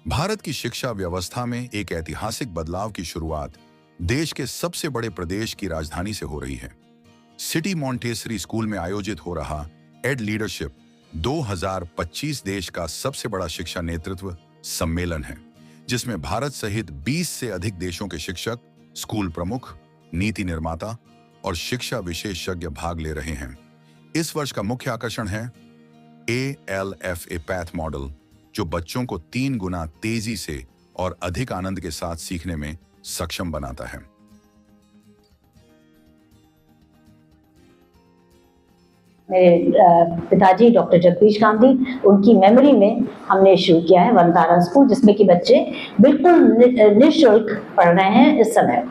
भारत की शिक्षा व्यवस्था में एक ऐतिहासिक बदलाव की शुरुआत देश के सबसे बड़े प्रदेश की राजधानी से हो रही है। सिटी मॉन्टेसरी स्कूल में आयोजित हो रहा एड लीडरशिप 2025 देश का सबसे बड़ा शिक्षा नेतृत्व सम्मेलन है, जिसमें भारत सहित 20 से अधिक देशों के शिक्षक, स्कूल प्रमुख, नीति निर्माता और शिक्षा विशेषज्ञ भाग ले रहे हैं। इस वर्ष का मुख्य आकर्षण है ALFA पैथ मॉडल, जो बच्चों को 3 गुना तेजी से और अधिक आनंद के साथ सीखने में सक्षम बनाता है। मेरे पिताजी डॉक्टर जगदीश गांधी, उनकी मेमोरी में हमने शुरू किया है वंतारा स्कूल, जिसमें कि बच्चे बिल्कुल निःशुल्क पढ़ रहे हैं इस समय,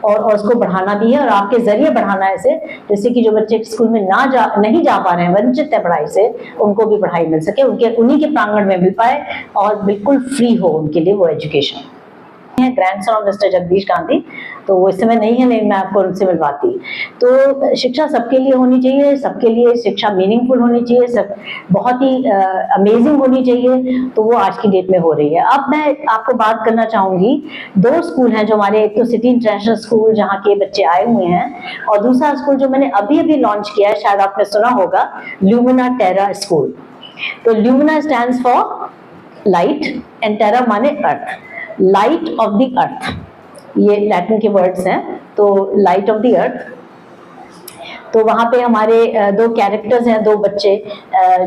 और उसको बढ़ाना भी है और आपके जरिए बढ़ाना है इसे, जैसे कि जो बच्चे स्कूल में नहीं जा पा रहे हैं, वंचित है पढ़ाई से, उनको भी पढ़ाई मिल सके, उन्हीं के प्रांगण में मिल पाए और बिल्कुल फ्री हो उनके लिए वो education. Grandson of mister Jagdish Gandhi, तो वो इस समय नहीं है, लेकिन मैं आपको उनसे मिलवाती। तो शिक्षा सबके लिए होनी चाहिए, सबके लिए शिक्षा मीनिंगफुल होनी चाहिए, सब बहुत ही अमेजिंग होनी चाहिए, तो वो आज की डेट में हो रही है। अब मैं आपको बात करना चाहूंगी, 2 स्कूल हैं जो हमारे, एक तो सिटी इंटरनेशनल स्कूल जहाँ के बच्चे आए हुए हैं, और दूसरा स्कूल जो मैंने अभी लॉन्च किया है, शायद आपने सुना होगा, ल्यूमिना टेरा स्कूल। तो lumina stands for light and टेरा माने अर्थ, लाइट ऑफ द अर्थ, ये लैटिन के वर्ड्स हैं, तो लाइट ऑफ द अर्थ। तो वहाँ पे हमारे 2 कैरेक्टर्स हैं, 2 बच्चे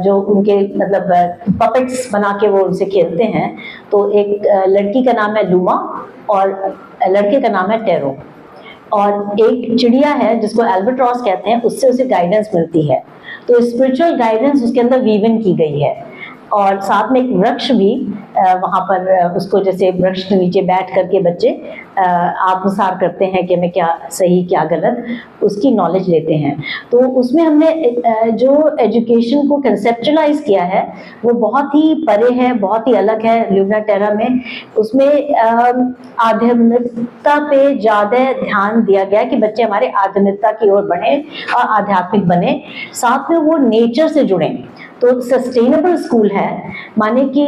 जो उनके मतलब पपेट्स बना के वो उनसे खेलते हैं। तो एक लड़की का नाम है लूमा और लड़के का नाम है टेरो, और एक चिड़िया है जिसको एल्बाट्रॉस कहते हैं, उससे उसे गाइडेंस मिलती है। तो स्पिरिचुअल गाइडेंस उसके अंदर वीवन की गई है, और साथ में एक वृक्ष भी वहाँ पर, उसको जैसे वृक्ष के नीचे बैठ करके बच्चे आत्मसार करते हैं कि मैं क्या सही क्या गलत, उसकी नॉलेज लेते हैं। तो उसमें हमने जो एजुकेशन को कंसेप्चुलाइज किया है वो बहुत ही परे है, बहुत ही अलग है ल्यूमिना टेरा में। उसमें आध्यात्मिकता पे ज़्यादा ध्यान दिया गया कि बच्चे हमारे आध्यात्मिकता की ओर बढ़ें और आध्यात्मिक बने, साथ में वो नेचर से जुड़ें। तो सस्टेनेबल स्कूल है, माने कि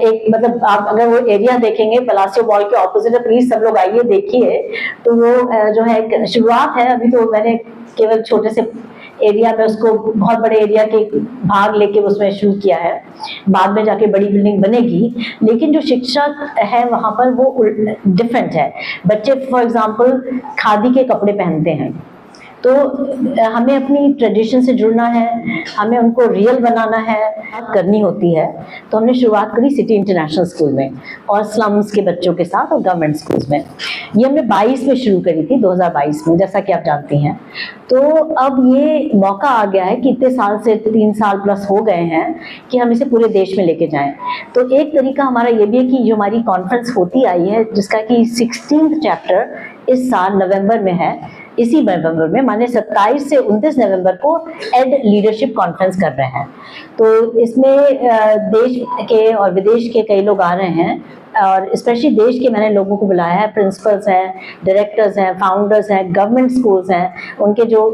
एक मतलब आप अगर वो एरिया देखेंगे पलासियो मॉल के ऑपोजिट है, प्लीज सब लोग आइए देखिए। तो वो जो है एक शुरुआत है, अभी तो मैंने केवल छोटे से एरिया में उसको बहुत बड़े एरिया के भाग लेके उसमें शुरू किया है, बाद में जाके बड़ी बिल्डिंग बनेगी। लेकिन जो शिक्षा है वहाँ पर वो डिफरेंट है। बच्चे फॉर एग्जाम्पल खादी के कपड़े पहनते हैं, तो हमें अपनी ट्रेडिशन से जुड़ना है, हमें उनको रियल बनाना है, करनी होती है। तो हमने शुरुआत करी सिटी इंटरनेशनल स्कूल में और स्लम्स के बच्चों के साथ और गवर्नमेंट स्कूल्स में। ये हमने 22 में शुरू करी थी, 2022 में, जैसा कि आप जानती हैं। तो अब ये मौका आ गया है कि इतने साल से 3 साल प्लस हो गए हैं कि हम इसे पूरे देश में लेके जाएं। तो एक तरीका हमारा ये भी है कि जो हमारी कॉन्फ्रेंस होती आई है, जिसका कि 16th चैप्टर इस साल नवंबर में है, इसी नवंबर में माने 27 से 29 नवंबर को एड लीडरशिप कॉन्फ्रेंस कर रहे हैं। तो इसमें देश के और विदेश के कई लोग आ रहे हैं, और स्पेशली देश के मैंने लोगों को बुलाया है, प्रिंसिपल्स हैं, डायरेक्टर्स हैं, फाउंडर्स हैं, गवर्नमेंट स्कूल्स हैं, उनके जो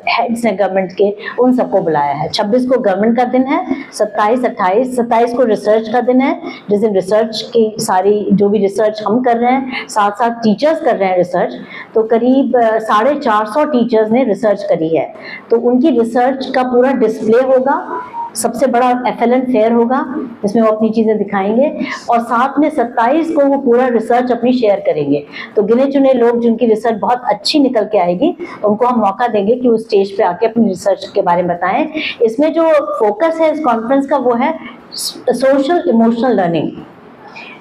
हेड्स हैं गवर्नमेंट के, उन सबको बुलाया है। 26 को गवर्नमेंट का दिन है, 27 को रिसर्च का दिन है, जिस दिन रिसर्च की सारी जो भी रिसर्च हम कर रहे हैं, साथ साथ टीचर्स कर रहे हैं रिसर्च। तो करीब 450 टीचर्स ने रिसर्च करी है, तो उनकी रिसर्च का पूरा डिस्प्ले होगा, सबसे बड़ा FLN फेयर होगा जिसमें वो अपनी चीज़ें दिखाएंगे, और साथ में 27 को वो पूरा रिसर्च अपनी शेयर करेंगे। तो गिने चुने लोग जिनकी रिसर्च बहुत अच्छी निकल के आएगी, उनको हम मौका देंगे कि वो स्टेज पे आके अपनी रिसर्च के बारे में बताएं। इसमें जो फोकस है इस कॉन्फ्रेंस का वो है सोशल इमोशनल लर्निंग,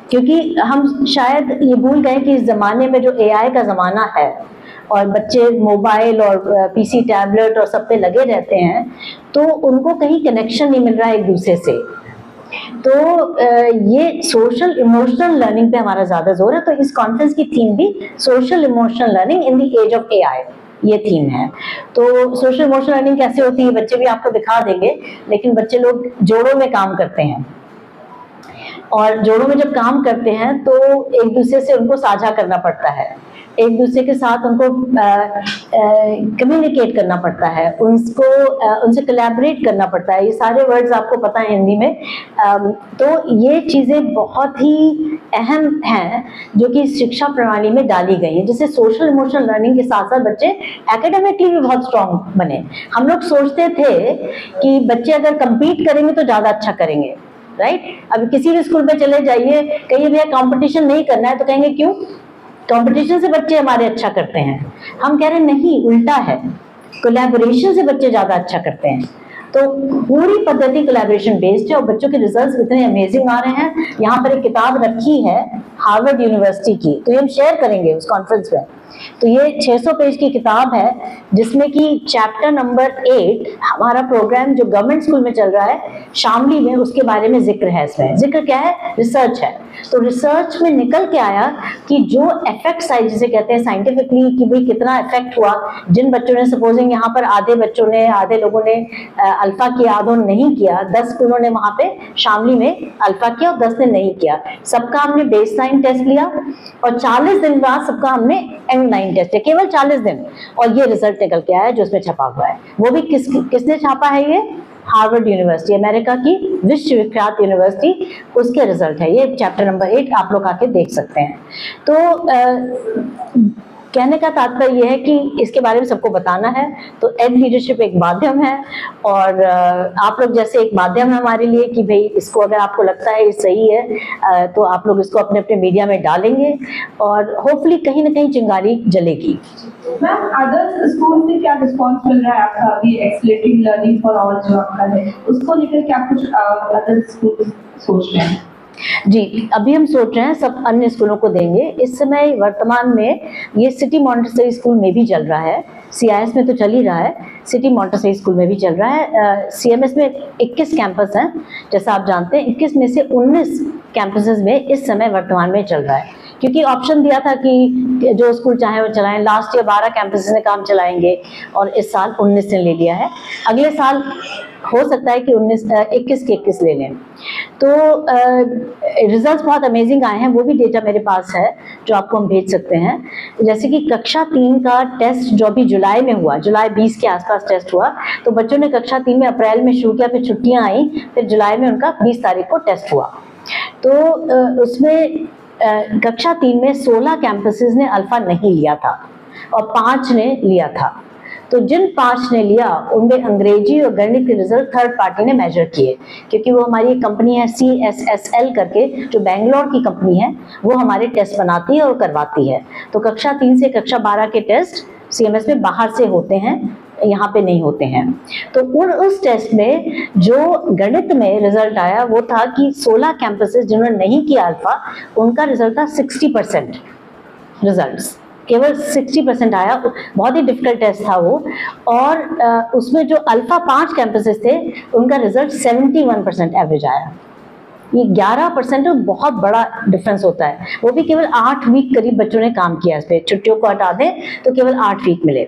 क्योंकि हम शायद ये भूल गए कि इस ज़माने में जो AI का ज़माना है और बच्चे मोबाइल और PC टैबलेट और सब पे लगे रहते हैं, तो उनको कहीं कनेक्शन नहीं मिल रहा है एक दूसरे से। तो ये सोशल इमोशनल लर्निंग पे हमारा ज़्यादा जोर है। तो इस कॉन्फ्रेंस की थीम भी social emotional learning in the age of AI, ये थीम है। तो सोशल इमोशनल लर्निंग कैसे होती है बच्चे भी आपको दिखा देंगे, लेकिन बच्चे लोग जोड़ों में काम करते हैं, और जोड़ों में जब काम करते हैं तो एक दूसरे से उनको साझा करना पड़ता है, एक दूसरे के साथ उनको कम्युनिकेट करना पड़ता है, उनसे कोलैबोरेट करना पड़ता है। ये सारे वर्ड्स आपको पता है हिंदी में। तो ये चीज़ें बहुत ही अहम हैं जो कि शिक्षा प्रणाली में डाली गई है, जिससे सोशल इमोशनल लर्निंग के साथ साथ बच्चे एकेडमिकली भी बहुत स्ट्रांग बने। हम लोग सोचते थे कि बच्चे अगर कम्पीट करेंगे तो ज़्यादा अच्छा करेंगे, राइट? अब किसी भी स्कूल में चले जाइए, कहिए भैया कंपटीशन नहीं करना है, तो कहेंगे क्यों? कंपटीशन से बच्चे हमारे अच्छा करते हैं। हम कह रहे हैं नहीं, उल्टा है, कोलैबोरेशन से बच्चे ज्यादा अच्छा करते हैं। तो पूरी पद्धति कोलैबोरेशन बेस्ड है और बच्चों के रिजल्ट्स इतने अमेजिंग आ रहे हैं। यहाँ पर एक किताब रखी है हार्वर्ड यूनिवर्सिटी की, तो ये हम शेयर करेंगे उस कॉन्फ्रेंस में। तो ये 600 पेज की किताब है जिसमें कि चैप्टर नंबर 8 हमारा प्रोग्राम जो गवर्नमेंट स्कूल में चल रहा है शामली में, उसके बारे में जिक्र है। इसमें जिक्र क्या है? रिसर्च है। तो रिसर्च में निकल के आया कि जो इफेक्ट साइज जिसे कहते हैं साइंटिफिकली, कि भाई कितना इफेक्ट हुआ जिन बच्चों ने, सपोजिंग यहाँ पर आधे लोगों ने अल्फा किया, आधों ने नहीं किया। 10 स्कूलों ने वहां पे शामली में अल्फा किया और 10 ने नहीं किया। सबका हमने बेसलाइन टेस्ट लिया और 40 दिन बाद सबका हमने एंड 9 टेस्ट है, केवल 40 दिन, और ये रिजल्ट निकल के आया जो उसमें छपा हुआ है। वो भी किसने छापा है? ये हार्वर्ड यूनिवर्सिटी, अमेरिका की विश्वविख्यात यूनिवर्सिटी, उसके रिजल्ट है ये। चैप्टर नंबर 8 आप लोग आके देख सकते हैं। तो कहने का तात्पर्य यह है कि इसके बारे में सबको बताना है। तो एड लीडरशिप एक माध्यम है और आप लोग जैसे एक माध्यम है हमारे लिए कि भाई इसको अगर आपको लगता है ये सही है तो आप लोग इसको अपने अपने मीडिया में डालेंगे और होपफुली कहीं ना कहीं चिंगारी जलेगी। मैम, अदर स्कूल से क्या रिस्पॉन्स मिल रहा है आपका? अभी एक्सीलरेटिंग लर्निंग फॉर ऑल जो आपका है, उसको लेकर क्या कुछ अदर स्कूल सोच रहे हैं? जी, अभी हम सोच रहे हैं सब अन्य स्कूलों को देंगे। इस समय वर्तमान में ये सिटी मॉन्टेसरी स्कूल में भी चल रहा है, CIS में तो चल ही रहा है, सिटी मॉन्टेसरी स्कूल में भी चल रहा है। CMS में 21 कैंपस हैं, जैसा आप जानते हैं। 21 में से 19 कैंपसेस में इस समय वर्तमान में चल रहा है, क्योंकि ऑप्शन दिया था कि जो स्कूल चाहे वो चलाएं। लास्ट ईयर 12 कैंपसेस ने काम चलाएंगे और इस साल 19 ने ले लिया है। अगले साल हो सकता है कि 21 के 21 ले लें। तो रिजल्ट्स बहुत अमेजिंग आए हैं, वो भी डेटा मेरे पास है जो आपको हम भेज सकते हैं। जैसे कि कक्षा 3 का टेस्ट जो अभी जुलाई में हुआ, जुलाई 20 के आसपास टेस्ट हुआ, तो बच्चों ने कक्षा 3 में अप्रैल में शुरू किया, फिर छुट्टियां आई, फिर जुलाई में उनका 20 तारीख को टेस्ट हुआ। तो उसमें कक्षा 3 में 16 कैंपसेस ने अल्फा नहीं लिया था और 5 ने लिया था। तो जिन 5 ने लिया उनमें अंग्रेजी और गणित के रिजल्ट थर्ड पार्टी ने मेजर किए, क्योंकि वो हमारी एक कंपनी है CSSL करके, जो बेंगलोर की कंपनी है, वो हमारे टेस्ट बनाती है और करवाती है। तो कक्षा 3 से कक्षा 12 के टेस्ट CMS में बाहर से होते हैं, यहाँ पे नहीं होते हैं। तो उस टेस्ट में जो गणित में रिजल्ट आया वो था कि 16 कैंपसेस जिन्होंने नहीं किया अल्फा, उनका रिजल्ट था 60% रिजल्ट्स, केवल 60% आया। बहुत ही डिफिकल्ट टेस्ट था वो। और उसमें जो अल्फा 5 कैंपसेस थे उनका रिजल्ट 71% एवरेज आया। ये 11% बहुत बड़ा डिफरेंस होता है। वो भी केवल 8 वीक करीब बच्चों ने काम किया इस पे, छुट्टियों को हटा दें तो केवल 8 वीक मिले।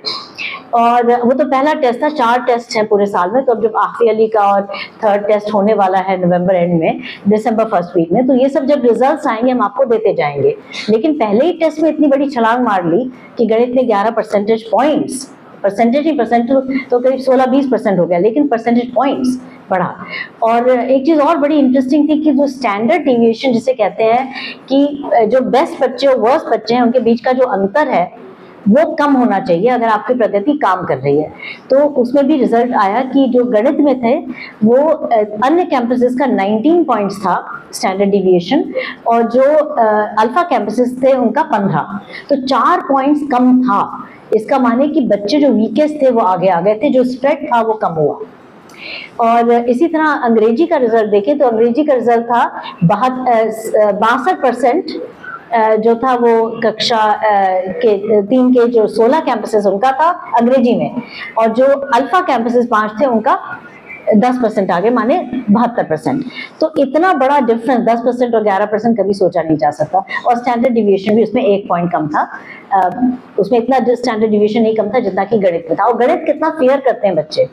और वो तो पहला टेस्ट था, 4 टेस्ट हैं पूरे साल में। तो अब जब आखिरी अली का और थर्ड टेस्ट होने वाला है नवंबर एंड में, दिसंबर फर्स्ट वीक में, तो ये सब जब रिजल्ट्स आएंगे हम आपको देते जाएंगे। लेकिन पहले ही टेस्ट में इतनी बड़ी छलांग मार ली कि गणित में 11 परसेंटेज पॉइंट्स, परसेंट तो करीब 16-20% हो गया, लेकिन परसेंटेज पॉइंट्स बढ़ा। और एक चीज़ और बड़ी इंटरेस्टिंग थी कि जो स्टैंडर्ड डिविएशन जिसे कहते हैं कि जो बेस्ट बच्चे और वर्स्ट बच्चे हैं उनके बीच का जो अंतर है वो कम होना चाहिए अगर आपकी पद्धति काम कर रही है। तो उसमें भी रिजल्ट आया कि जो गणित में थे वो अन्य कैंपसेस का 19 पॉइंट्स था स्टैंडर्ड डिविएशन, और जो अल्फा कैंपसेस थे उनका 15, तो 4 पॉइंट्स कम था। इसका माने कि बच्चे जो वीकेस्ट थे वो आगे आ गए थे, जो स्प्रेड था वो कम हुआ। और इसी तरह अंग्रेजी का रिजल्ट देखें तो अंग्रेजी का रिजल्ट था 62% जो था वो कक्षा के 3 के जो 16 कैंपसेस उनका था अंग्रेजी में, और जो अल्फा कैंपसेस 5 थे उनका 10% आगे, माने 72%। तो इतना बड़ा डिफरेंस 10% और 11% कभी सोचा नहीं जा सकता। और स्टैंडर्ड डिविएशन भी उसमें 1 पॉइंट कम था। उसमें इतना स्टैंडर्ड डिविएशन नहीं कम था जितना कि गणित में था। और गणित कितना फेयर करते हैं बच्चे,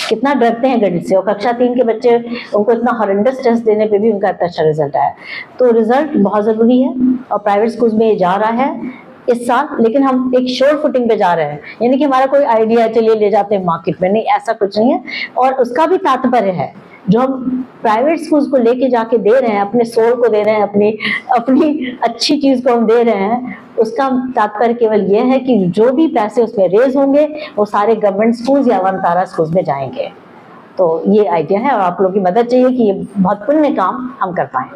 कितना डरते हैं गणित से, और कक्षा 3 के बच्चे, उनको इतना हॉरेंडस टेस्ट देने पे भी उनका इतना अच्छा रिजल्ट आया। तो रिजल्ट बहुत ज़रूरी है, और प्राइवेट स्कूल्स में ये जा रहा है इस साल, लेकिन हम एक श्योर फुटिंग पे जा रहे हैं, यानी कि हमारा कोई आइडिया चलिए ले जाते हैं मार्केट में, नहीं, ऐसा कुछ नहीं है। और उसका भी तात्पर्य है, जो हम प्राइवेट स्कूल्स को लेके जाके दे रहे हैं, अपने सोल को दे रहे हैं, अपनी अच्छी चीज को हम दे रहे हैं, उसका तात्पर्य केवल ये है कि जो भी पैसे उसमें रेज होंगे वो सारे गवर्नमेंट स्कूल्स या वनतारा स्कूल्स में जाएंगे। तो ये आइडिया है, और आप लोगों की मदद चाहिए कि ये बहुत पुण्य काम हम कर पाएं।